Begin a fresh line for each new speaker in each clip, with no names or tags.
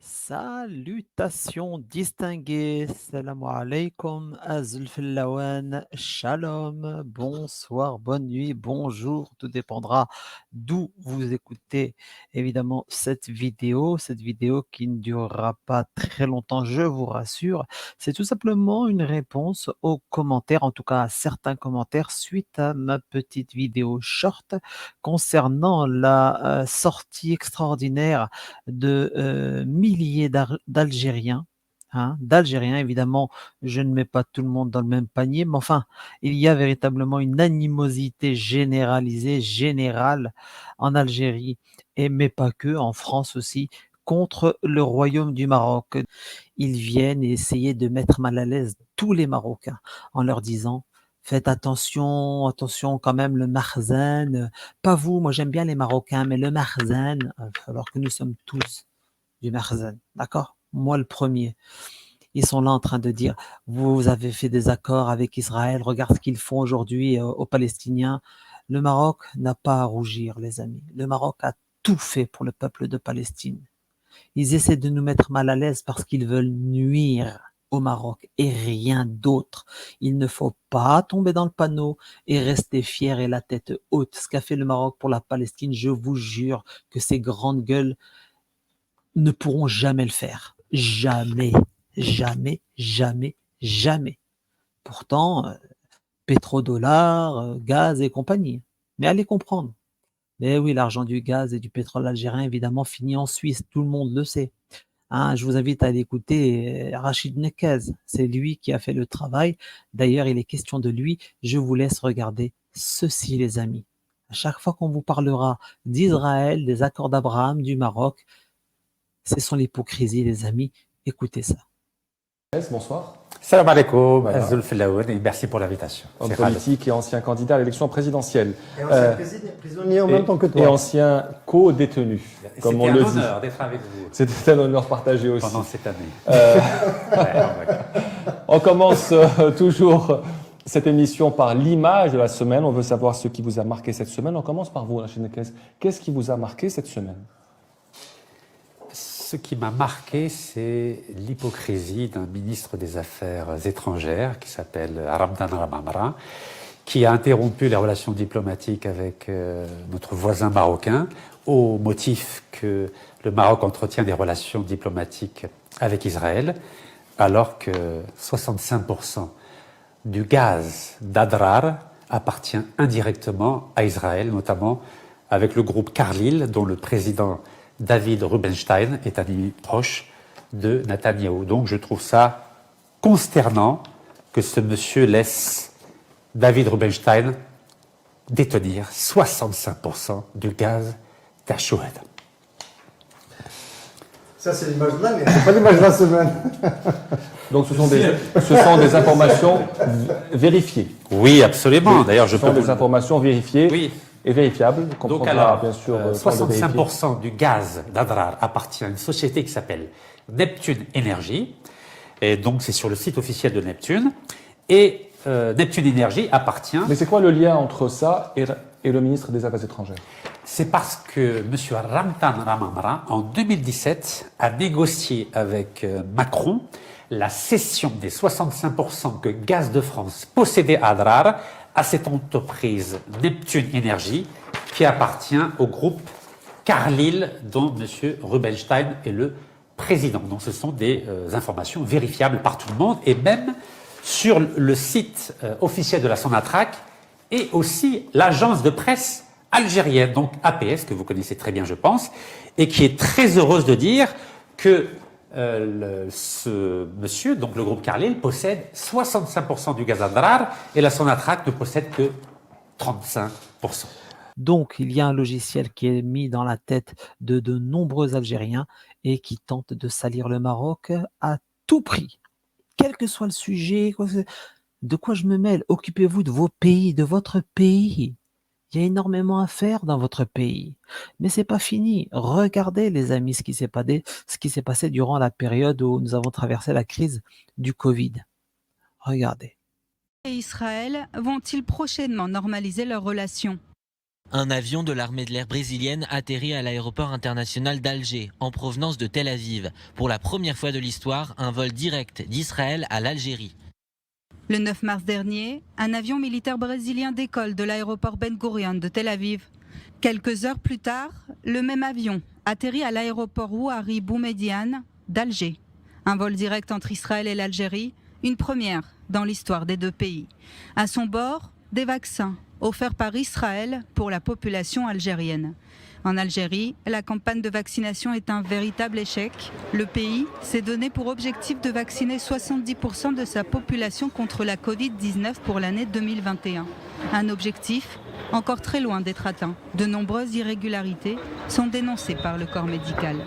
Salutations distinguées, salam alaikum, azul filawan, shalom, bonsoir, bonne nuit, bonjour, tout dépendra d'où vous écoutez évidemment cette vidéo qui ne durera pas très longtemps, je vous rassure. C'est tout simplement une réponse aux commentaires, en tout cas à certains commentaires suite à ma petite vidéo short concernant la sortie extraordinaire de milliers d'Algériens, hein, d'Algériens. Évidemment, je ne mets pas tout le monde dans le même panier, mais enfin, il y a véritablement une animosité généralisée, générale en Algérie, et mais pas que, en France aussi, contre le royaume du Maroc. Ils viennent essayer de mettre mal à l'aise tous les Marocains en leur disant: faites attention, attention quand même, le Makhzen, pas vous, moi j'aime bien les Marocains, mais le Makhzen, alors que nous sommes tous du Makhzen, d'accord? Moi le premier. Ils sont là en train de dire: vous avez fait des accords avec Israël, regarde ce qu'ils font aujourd'hui aux Palestiniens. Le Maroc n'a pas à rougir, les amis. Le Maroc a tout fait pour le peuple de Palestine. Ils essaient de nous mettre mal à l'aise parce qu'ils veulent nuire au Maroc et rien d'autre. Il ne faut pas tomber dans le panneau et rester fier et la tête haute. Ce qu'a fait le Maroc pour la Palestine, je vous jure que ces grandes gueules ne pourront jamais le faire. Jamais, jamais, jamais, jamais. Pourtant, pétrodollars, gaz et compagnie. Mais allez comprendre. Mais oui, l'argent du gaz et du pétrole algérien, évidemment, finit en Suisse. Tout le monde le sait. Hein, je vous invite à aller écouter Rachid Nekez. C'est lui qui a fait le travail. D'ailleurs, il est question de lui. Je vous laisse regarder ceci, les amis. À chaque fois qu'on vous parlera d'Israël, des accords d'Abraham, du Maroc, c'est son l'hypocrisie, les amis. Écoutez ça.
Bonsoir.
Salam alaikum,
Voilà.
Azul Filaoun, et merci pour l'invitation.
Homme
C'est ravi.
politique et ancien candidat à l'élection présidentielle.
Et ancien prisonnier en même temps que
Et
toi.
ancien co-détenu, comme on
C'était
le
un
dit.
honneur d'être avec vous
C'était un honneur partagé aussi.
pendant cette année.
On commence toujours cette émission par l'image de la semaine. On veut savoir ce qui vous a marqué cette semaine. On commence par vous, Rachid Nekez. Qu'est-ce qui vous a marqué cette semaine?
Ce qui m'a marqué, c'est l'hypocrisie d'un ministre des Affaires étrangères qui s'appelle Ramdan Ramamra, qui a interrompu les relations diplomatiques avec notre voisin marocain au motif que le Maroc entretient des relations diplomatiques avec Israël, alors que 65% du gaz d'Adrar appartient indirectement à Israël, notamment avec le groupe Carlyle, dont le président David Rubenstein est un ami proche de Netanyahou. Donc je trouve ça consternant que ce monsieur laisse David Rubenstein détenir 65% du gaz d'Ashoed.
Ça, c'est l'image de l'année, c'est pas l'image de la semaine.
Donc ce sont des informations vérifiées.
Oui, absolument. D'ailleurs, je
Ce
peux
sont
vous
des informations vérifiées
Oui.
et vérifiables. On
Donc
comprendra,
alors,
bien sûr, le temps de vérifier.
65% du gaz d'Adrar appartient à une société qui s'appelle Neptune Energy. Et donc, c'est sur le site officiel de Neptune. Et Neptune Energy appartient...
Mais c'est quoi le lien entre ça et le ministre des Affaires étrangères?
C'est parce que M. Ramtan Ramamra, en 2017, a négocié avec Macron la cession des 65% que Gaz de France possédait à Adrar à cette entreprise Neptune Energy qui appartient au groupe Carlyle dont M. Rubenstein est le président. Donc ce sont des informations vérifiables par tout le monde et même sur le site officiel de la Sonatrach et aussi l'agence de presse algérienne, donc APS, que vous connaissez très bien je pense, et qui est très heureuse de dire que ce monsieur, donc le groupe Carlyle, possède 65% du gaz Adrar et la Sonatrach ne possède que 35%.
Donc, il y a un logiciel qui est mis dans la tête de nombreux Algériens et qui tente de salir le Maroc à tout prix. Quel que soit le sujet, de quoi je me mêle? Occupez-vous de vos pays, de votre pays. Il y a énormément à faire dans votre pays. Mais c'est pas fini. Regardez, les amis, ce qui s'est passé durant la période où nous avons traversé la crise du Covid. Regardez.
Et Israël vont-ils prochainement normaliser leurs relations? Un avion de l'armée de l'air brésilienne atterrit à l'aéroport international d'Alger, en provenance de Tel Aviv. Pour la première fois de l'histoire, un vol direct d'Israël à l'Algérie.
Le 9 mars dernier, un avion militaire brésilien décolle de l'aéroport Ben Gurion de Tel Aviv. Quelques heures plus tard, le même avion atterrit à l'aéroport Ouari Boumediane d'Alger. Un vol direct entre Israël et l'Algérie, une première dans l'histoire des deux pays. À son bord, des vaccins offerts par Israël pour la population algérienne. En Algérie, la campagne de vaccination est un véritable échec. Le pays s'est donné pour objectif de vacciner 70% de sa population contre la Covid-19 pour l'année 2021. Un objectif encore très loin d'être atteint. De nombreuses irrégularités sont dénoncées par le corps médical.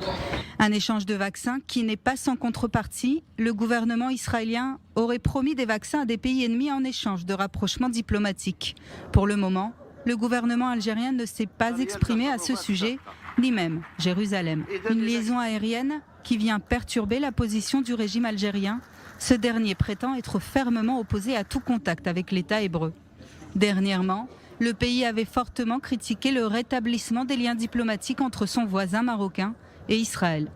Un échange de vaccins qui n'est pas sans contrepartie. Le gouvernement israélien aurait promis des vaccins à des pays ennemis en échange de rapprochements diplomatiques. Pour le moment, le gouvernement algérien ne s'est pas exprimé à ce sujet, ni même Jérusalem. Une liaison aérienne qui vient perturber la position du régime algérien. Ce dernier prétend être fermement opposé à tout contact avec l'État hébreu. Dernièrement, le pays avait fortement critiqué le rétablissement des liens diplomatiques entre son voisin marocain et Israël.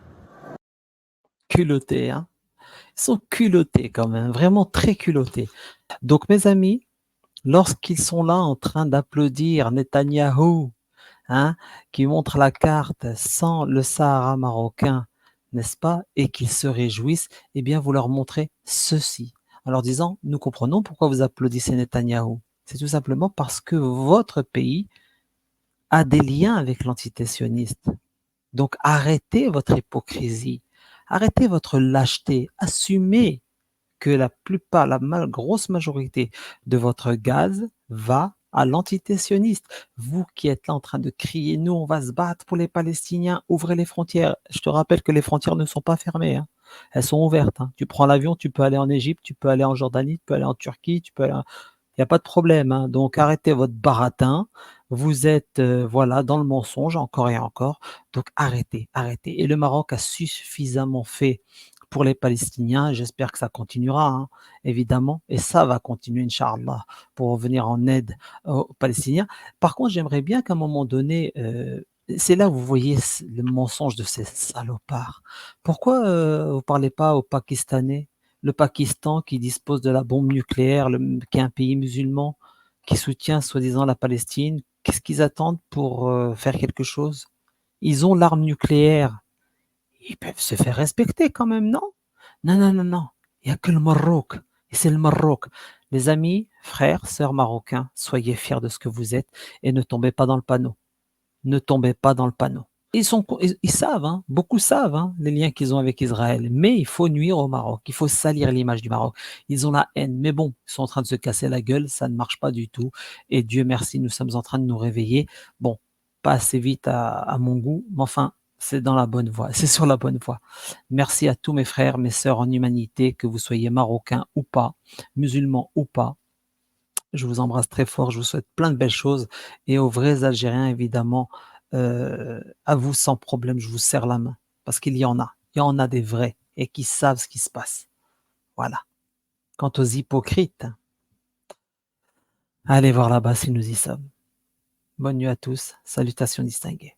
Culottés, hein. Ils sont culottés quand même, vraiment très culottés. Donc mes amis, lorsqu'ils sont là en train d'applaudir Netanyahou, hein, qui montre la carte sans le Sahara marocain, n'est-ce pas, et qu'ils se réjouissent, eh bien vous leur montrez ceci, en leur disant, nous comprenons pourquoi vous applaudissez Netanyahou. C'est tout simplement parce que votre pays a des liens avec l'entité sioniste. Donc arrêtez votre hypocrisie, arrêtez votre lâcheté, assumez que la plupart, grosse majorité de votre gaz va à l'entité sioniste. Vous qui êtes là en train de crier, nous on va se battre pour les Palestiniens, ouvrez les frontières. Je te rappelle que les frontières ne sont pas fermées, hein. Elles sont ouvertes, hein. Tu prends l'avion, tu peux aller en Égypte, tu peux aller en Jordanie, tu peux aller en Turquie, tu peux aller il n'y a pas de problème, hein. Donc arrêtez votre baratin. Vous êtes voilà, dans le mensonge encore et encore. Donc arrêtez, arrêtez. Et le Maroc a suffisamment fait pour les Palestiniens. J'espère que ça continuera, hein, évidemment. Et ça va continuer, Inch'Allah, pour venir en aide aux Palestiniens. Par contre, j'aimerais bien qu'à un moment donné, c'est là où vous voyez le mensonge de ces salopards. Pourquoi vous ne parlez pas aux Pakistanais? Le Pakistan qui dispose de la bombe nucléaire, qui est un pays musulman, qui soutient soi-disant la Palestine, qu'est-ce qu'ils attendent pour faire quelque chose? Ils ont l'arme nucléaire. Ils peuvent se faire respecter quand même, non? Non, non, non, non. Il n'y a que le Maroc. Et c'est le Maroc. Les amis, frères, sœurs marocains, soyez fiers de ce que vous êtes et ne tombez pas dans le panneau. Ne tombez pas dans le panneau. Ils savent, hein, beaucoup savent, hein, les liens qu'ils ont avec Israël, mais il faut nuire au Maroc, il faut salir l'image du Maroc. Ils ont la haine, mais bon, ils sont en train de se casser la gueule, ça ne marche pas du tout. Et Dieu merci, nous sommes en train de nous réveiller. Bon, pas assez vite à mon goût, mais enfin, c'est dans la bonne voie, c'est sur la bonne voie. Merci à tous mes frères, mes sœurs en humanité, que vous soyez marocains ou pas, musulmans ou pas. Je vous embrasse très fort, je vous souhaite plein de belles choses. Et aux vrais Algériens, évidemment, à vous sans problème, je vous serre la main. Parce qu'il y en a. Il y en a des vrais et qui savent ce qui se passe. Voilà. Quant aux hypocrites, allez voir là-bas si nous y sommes. Bonne nuit à tous. Salutations distinguées.